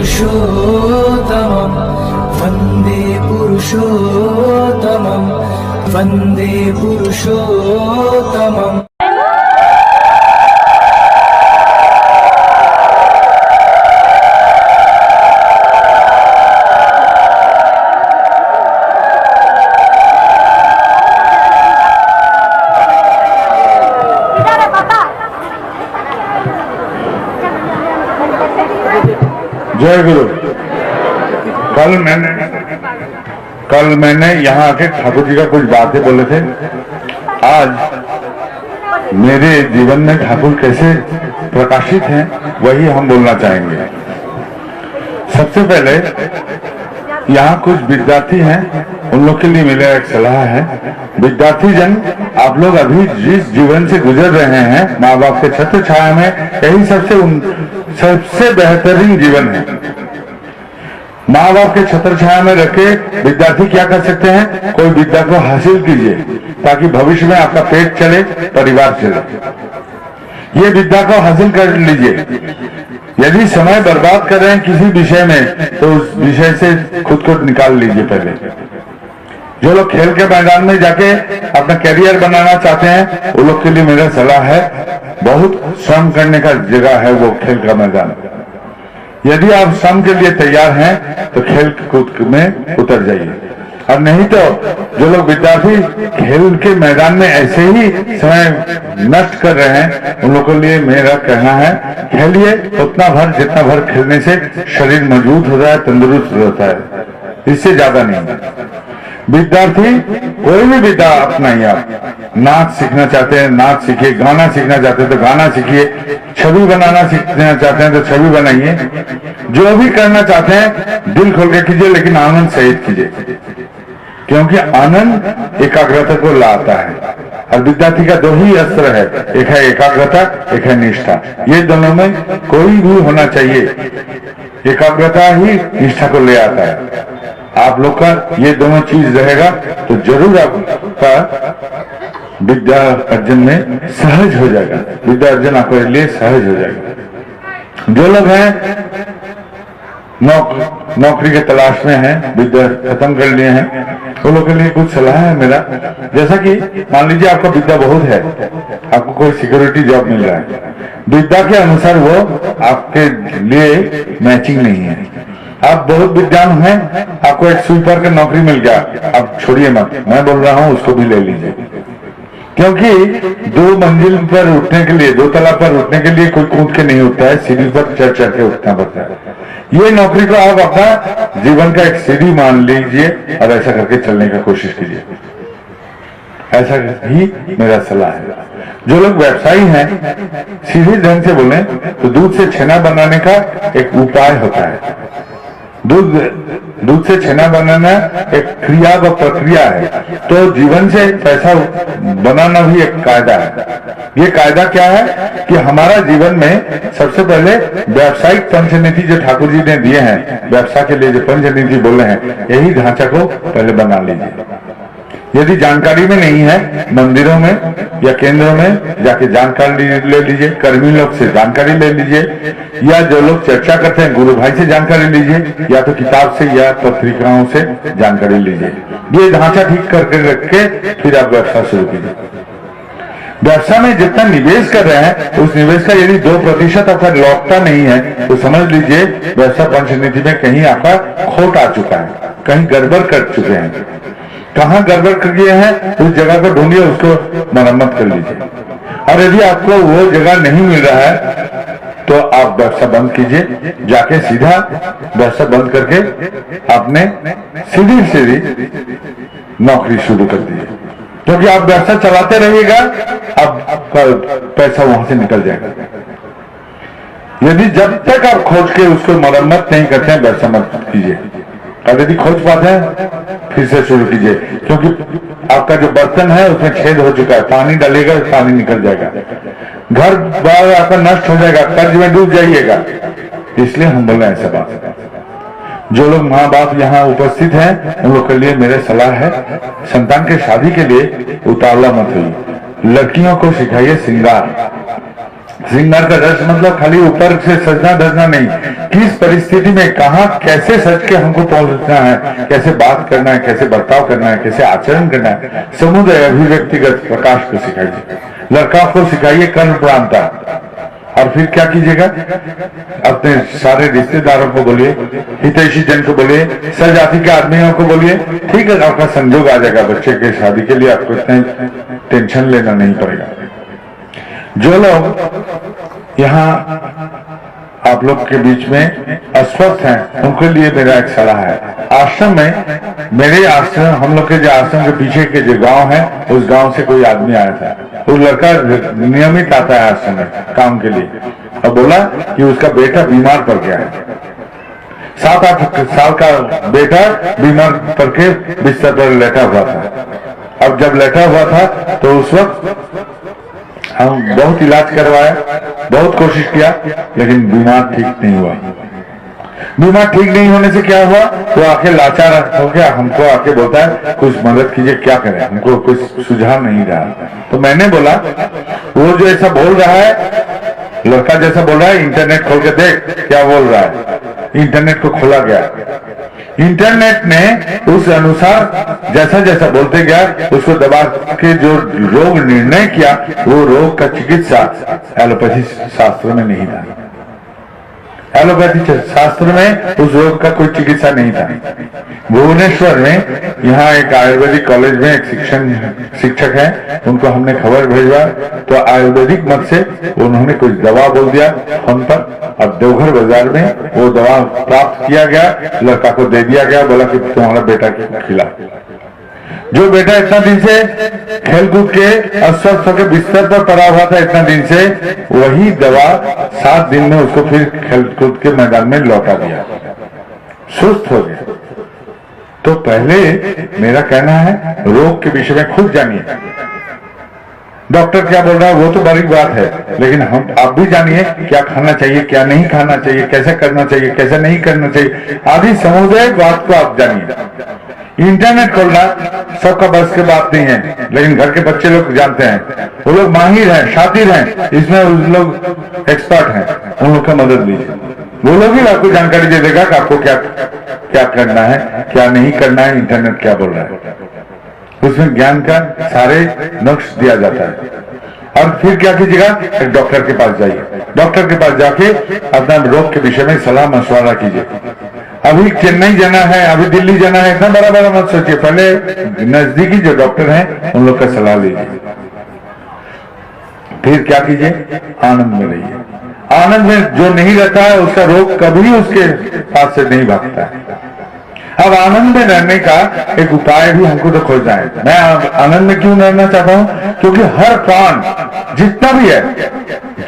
पुरुषोत्तमं वन्दे पुरुषोत्तमं वन्दे पुरुषोत्तमम्। जय गुरु। कल मैंने यहाँ आके ठाकुर जी का कुछ बातें बोले थे। आज मेरे जीवन में ठाकुर कैसे प्रकाशित हैं वही हम बोलना चाहेंगे। सबसे पहले यहाँ कुछ विद्यार्थी हैं, उन लोग के लिए मेरा एक सलाह है। विद्यार्थी जन, आप लोग अभी जिस जीवन से गुजर रहे हैं माँ बाप के छत्र छाया में, यही सबसे बेहतरीन जीवन है। माँ बाप के छत्र छाया में रखे विद्यार्थी क्या कर सकते हैं? कोई विद्या को हासिल कीजिए ताकि भविष्य में आपका पेट चले, परिवार चले। ये विद्या को हासिल कर लीजिए। यदि समय बर्बाद कर रहे हैं किसी विषय में, तो उस विषय से खुद को निकाल लीजिए। पहले जो लोग खेल के मैदान में जाके अपना कैरियर बनाना चाहते हैं, उन लोग के लिए मेरा सलाह है, बहुत श्रम करने का जगह है वो खेल का मैदान। यदि आप श्रम के लिए तैयार हैं तो खेल कूद में उतर जाइए, और नहीं तो जो लोग विद्यार्थी खेल के मैदान में ऐसे ही समय नष्ट कर रहे हैं, उन लोगों के लिए मेरा कहना है, खेलिए उतना भर जितना भर खेलने से शरीर मजबूत होता है, तंदुरुस्त होता है, इससे ज्यादा नहीं। विद्यार्थी कोई भी विद्या अपनाइए। आप नाच सीखना चाहते हैं नाच सीखिए, गाना सीखना चाहते हैं तो गाना सीखिए, छवि बनाना सीखना चाहते हैं तो छवि बनाइए। जो भी करना चाहते हैं दिल खोल के कीजिए, लेकिन आनंद सहित कीजिए, क्योंकि आनंद एकाग्रता को लाता है। और विद्यार्थी का दो ही अस्त्र है, एक है एकाग्रता, एक है निष्ठा। ये दोनों में कोई भी होना चाहिए। एकाग्रता ही निष्ठा को ले आता है। आप लोग का ये दोनों चीज रहेगा तो जरूर आपका विद्या अर्जन में सहज हो जाएगा। विद्या अर्जन आपके लिए सहज हो जाएगा। जो लोग हैं नौकरी के तलाश में हैं, विद्या खत्म कर लिए हैं, वो लोग के लिए कुछ सलाह है मेरा। जैसा कि मान लीजिए आपका विद्या बहुत है, आपको कोई सिक्योरिटी जॉब मिल रहा है, विद्या के अनुसार वो आपके लिए मैचिंग नहीं है। आप बहुत विद्वान हैं, आपको एक स्वीपर का नौकरी मिल गया, अब छोड़िए मत, मैं बोल रहा हूँ उसको भी ले लीजिए। क्योंकि 2 मंजिल पर उठने के लिए, 2 तला पर उठने के लिए कोई कूद के नहीं उठता है, सीढ़ी पर चढ़ चढ़ के उठना पड़ता है। ये नौकरी को आप अपना जीवन का एक सीढ़ी मान लीजिए और ऐसा करके चलने का कोशिश कीजिए। ऐसा ही मेरा सलाह है। जो लोग व्यवसायी हैं, सीधे ढंग से बोले तो दूध से छेना बनाने का एक उपाय होता है। दूध से छेना बनाना एक क्रिया व प्रक्रिया है, तो जीवन से पैसा बनाना भी एक कायदा है। ये कायदा क्या है कि हमारा जीवन में सबसे पहले व्यावसायिक पंचनीति जो ठाकुर जी ने दिए हैं, व्यवसाय के लिए जो पंचनीति बोले हैं, यही ढांचा को पहले बना लीजिए। यदि जानकारी में नहीं है, मंदिरों में या केंद्रों में जाके जानकारी ले लीजिए, कर्मी लोग से जानकारी ले लीजिए, या जो लोग चर्चा करते हैं गुरु भाई से जानकारी लीजिए, या तो किताब से या पत्रिकाओं से जानकारी लीजिए। ये ढांचा ठीक करके रख के फिर आप व्यवसाय शुरू कीजिए। व्यवसाय में जितना निवेश कर रहे हैं, उस निवेश का यदि 2% आपका लौटता नहीं है, तो समझ लीजिए व्यवसाय पंचनीति में कहीं आपका खोट आ चुका है, कहीं गड़बड़ कर चुके हैं। कहाँ गड़बड़ कर गए हैं, उस जगह को ढूंढिए, उसको मरम्मत कर लीजिए। और यदि आपको वो जगह नहीं मिल रहा है, तो आप व्यवसाय बंद कीजिए, जाके सीधा व्यवसाय बंद करके आपने सीधी नौकरी शुरू कर दीजिए। क्योंकि आप व्यवसाय चलाते रहिएगा, अब आपका पैसा वहां से निकल जाएगा। यदि जब तक आप खोज के उसको मरम्मत नहीं करते हैं, व्यवसाय मत कीजिए। और यदि खोज पाते हैं, फिर से शुरू कीजिए, क्योंकि आपका जो बर्तन है उसमें छेद हो चुका है, पानी डालेगा पानी निकल जाएगा, घर बार आपका नष्ट हो जाएगा, कर्ज में डूब जाइएगा। इसलिए हम बोल रहे हैं ऐसा बात। जो लोग माँ बाप यहाँ उपस्थित हैं, उन लोग के लिए मेरे सलाह है, संतान के शादी के लिए उतावला मत होइए। लड़कियों को सिखाइए श्रृंगार। श्रृंगार का रस मतलब खाली ऊपर से सजना धजना नहीं, किस परिस्थिति में कहा कैसे सच के हमको पहुंचना है, कैसे बात करना है, कैसे बर्ताव करना है, कैसे आचरण करना है, समुदाय अभिव्यक्तिगत प्रकाश को सिखाइए, लड़का को सिखाइए कर्म प्रांता। और फिर क्या कीजिएगा, अपने सारे रिश्तेदारों को बोलिए, हितैषी जन को बोलिए, सजाति के आदमियों को बोलिए, ठीक है आपका संजोग आ जाएगा, बच्चे के शादी के लिए आपको इतना टेंशन लेना नहीं पड़ेगा। जो लोग यहाँ आप लोग के बीच में अस्वस्थ हैं, उनके लिए मेरा एक सलाह है। आश्रम में, मेरे आश्रम, हम लोग के जो आश्रम के पीछे के जो गांव है, उस गांव से कोई आदमी आया था। वो लड़का नियमित आता है आश्रम में काम के लिए, और बोला कि उसका बेटा बीमार पड़ गया है। 7-8 साल का बेटा बीमार पड़ के बिस्तर पर लेटा हुआ था। अब जब लेटा हुआ था तो उस वक्त हम बहुत इलाज करवाया, बहुत कोशिश किया, लेकिन बीमार ठीक नहीं हुआ। बीमार ठीक नहीं होने से क्या हुआ, तो आके लाचार हो गया, हमको आके बोलता है कुछ मदद कीजिए, क्या करें, हमको कुछ सुझाव नहीं रहा। तो मैंने बोला, वो जो ऐसा बोल रहा है, लड़का जैसा बोल रहा है, इंटरनेट खोल के देख क्या बोल रहा है। इंटरनेट को खोला गया, इंटरनेट ने उस अनुसार जैसा जैसा बोलते गया, उसको दबा के जो रोग निर्णय किया, वो रोग का चिकित्सा एलोपैथी शास्त्र में नहीं था। एलोपैथी शास्त्र में उस रोग का कोई चिकित्सा नहीं था। भुवनेश्वर में यहाँ एक आयुर्वेदिक कॉलेज में एक शिक्षक है, उनको हमने खबर भेजवा, तो आयुर्वेदिक मत से उन्होंने कुछ दवा बोल दिया फोन पर, और देवघर बाजार में वो दवा प्राप्त किया गया, लड़का को दे दिया गया, बोला कि तुम्हारा बेटा खिला। जो बेटा इतना दिन से खेलकूद के अस्वस्थ होकर बिस्तर पर पड़ा हुआ था इतना दिन से, वही दवा 7 दिन में उसको फिर खेलकूद के मैदान में लौटा दिया, सुस्त हो गया। तो पहले मेरा कहना है, रोग के विषय में खुद जानिए। डॉक्टर क्या बोल रहा है वो तो बड़ी बात है, लेकिन हम आप भी जानिए क्या खाना चाहिए, क्या नहीं खाना चाहिए, कैसे करना चाहिए, कैसे नहीं करना चाहिए, आदि समुदाय बात को आप जानिए। इंटरनेट खोलना सबका बस की बात नहीं है, लेकिन घर के बच्चे लोग जानते हैं, वो लोग माहिर हैं, शातिर हैं, इसमें उन लोग एक्सपर्ट हैं, उन लोग का मदद लीजिए। वो लोग ही आपको जानकारी दे देगा कि आपको क्या क्या करना है, क्या नहीं करना है, इंटरनेट क्या बोल रहा है, उसमें ज्ञान का सारे नक्श दिया जाता है। और फिर क्या कीजिएगा, एक डॉक्टर के पास जाइए, डॉक्टर के पास जाके अपना रोग के विषय में सलाह मशवरा कीजिए। अभी चेन्नई जाना है, अभी दिल्ली जाना है, इतना बड़ा बड़ा मत सोचिए, पहले नजदीकी जो डॉक्टर हैं उन लोग का सलाह लीजिए। फिर क्या कीजिए, आनंद में रहिए। आनंद में जो नहीं रहता है उसका रोग कभी उसके पास से नहीं भागता है। अब आनंद में रहने का एक उपाय भी हमको तो खोजना है। मैं आनंद में क्यों रहना चाहता हूं, क्योंकि हर प्राण जितना भी है,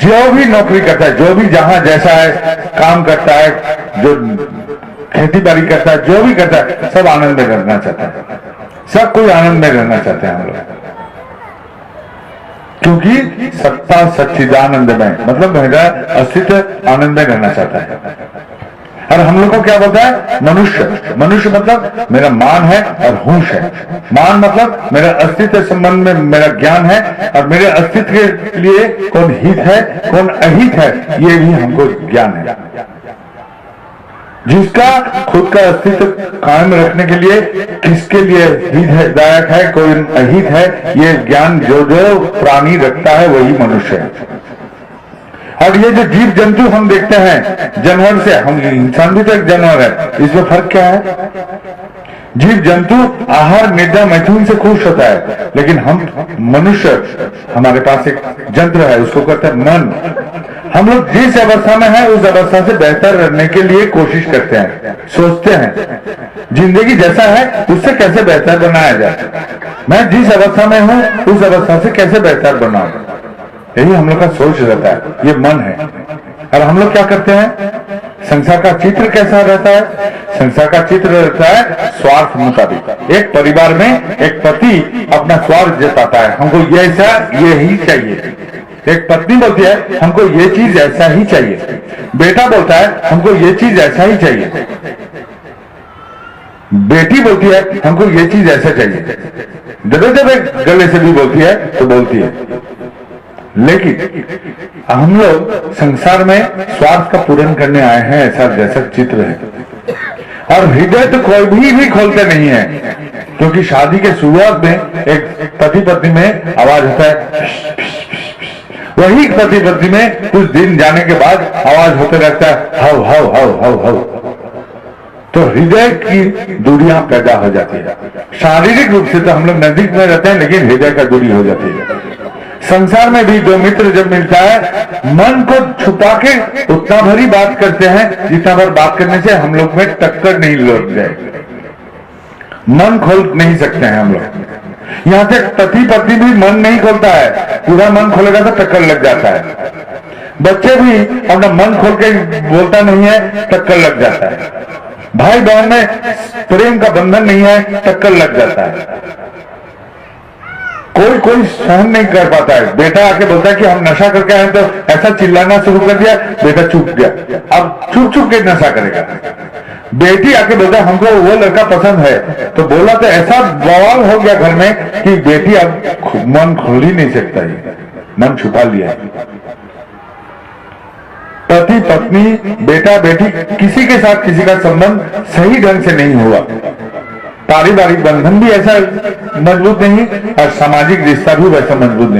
जो भी नौकरी करता है, जो भी जहां जैसा है काम करता है, जो खेती बाड़ी करता है, जो भी करता है, सब आनंद में रहना चाहता है। सब कोई आनंद में रहना चाहते हैं हम लोग, क्योंकि सत्ता सच्चिदानंद में, मतलब मेरा अस्तित्व आनंद में रहना चाहता है। और हम लोग को क्या बोलता है, मनुष्य। मनुष्य मतलब मेरा मान है और होश है। मान मतलब मेरा अस्तित्व संबंध में मेरा ज्ञान है, और मेरे अस्तित्व के लिए कौन हित है कौन अहित है, ये भी हमको ज्ञान है। जिसका खुद का अस्तित्व कायम रखने के लिए किसके लिए हितदायक है कौन अहित है, ये ज्ञान जो जो प्राणी रखता है वही मनुष्य है। और ये जो जीव जंतु हम देखते हैं जानवर से, हम इंसान भी तो एक जानवर है, इसमें फर्क क्या है। जीव जंतु आहार निद्रा मैथुन से खुश होता है, लेकिन हम मनुष्य, हमारे पास एक यंत्र है, उसको कहते हैं मन। हम लोग जिस अवस्था में है उस अवस्था से बेहतर रहने के लिए कोशिश करते हैं, सोचते हैं जिंदगी जैसा है उससे कैसे बेहतर बनाया जाए, मैं जिस अवस्था में हूं उस अवस्था से कैसे बेहतर बनाऊं, यही हम लोग का सोच रहता है, ये मन है। और हम लोग क्या करते हैं, संसार का चित्र कैसा रहता है, संसार का चित्र रहता है स्वार्थ मुताबिक। एक परिवार में एक पति अपना स्वार्थ जताता है, हमको ये ऐसा ये ही चाहिए। एक पत्नी बोलती है हमको ये चीज ऐसा ही चाहिए, बेटा बोलता है हमको ये चीज ऐसा ही चाहिए, बेटी बोलती है हमको ये चीज ऐसा चाहिए, दबे दबे गले से भी बोलती है तो बोलती है। लेकिन हम लोग संसार में स्वार्थ का पूर्ण करने आए हैं, ऐसा जैसा चित्र है। और हृदय तो कोई भी खोलते नहीं है, क्योंकि शादी के शुरुआत में एक पति पत्नी में आवाज होता है, वही पति पत्नी में कुछ दिन जाने के बाद आवाज होते रहता है, how how how how how. तो हृदय की दूरियां पैदा हो जाती है। शारीरिक रूप से तो हम लोग नजदीक में रहते हैं, लेकिन हृदय का दूरी हो जाती है। संसार में भी दो मित्र जब मिलता है, मन को छुपा के उतना भरी बात करते हैं जितना भर बात करने से हम लोग में टक्कर नहीं लग जाए। मन खोल नहीं सकते हैं हम लोग। यहां तक पति पत्नी भी मन नहीं खोलता है, पूरा मन खोलेगा तो टक्कर लग जाता है। बच्चे भी अपना मन खोल के बोलता नहीं है, टक्कर लग जाता है। भाई बहन में प्रेम का बंधन नहीं है, टक्कर लग जाता है। कोई सहन नहीं कर पाता है। बेटा आके बोलता है कि हम नशा करके आए, तो ऐसा चिल्लाना शुरू कर दिया, बेटा चुप गया, अब चुप चुप के नशा करेगा। बेटी आके बोलता है हमको वो लड़का पसंद है, तो बोला तो ऐसा बवाल हो गया घर में कि बेटी अब मन खोल ही नहीं सकता है, मन छुपा लिया। पति पत्नी बेटा बेटी किसी के साथ किसी का संबंध सही ढंग से नहीं हुआ, पारिवारिक बंधन भी ऐसा मजबूत नहीं और सामाजिक रिश्ता भी वैसा मजबूत नहीं।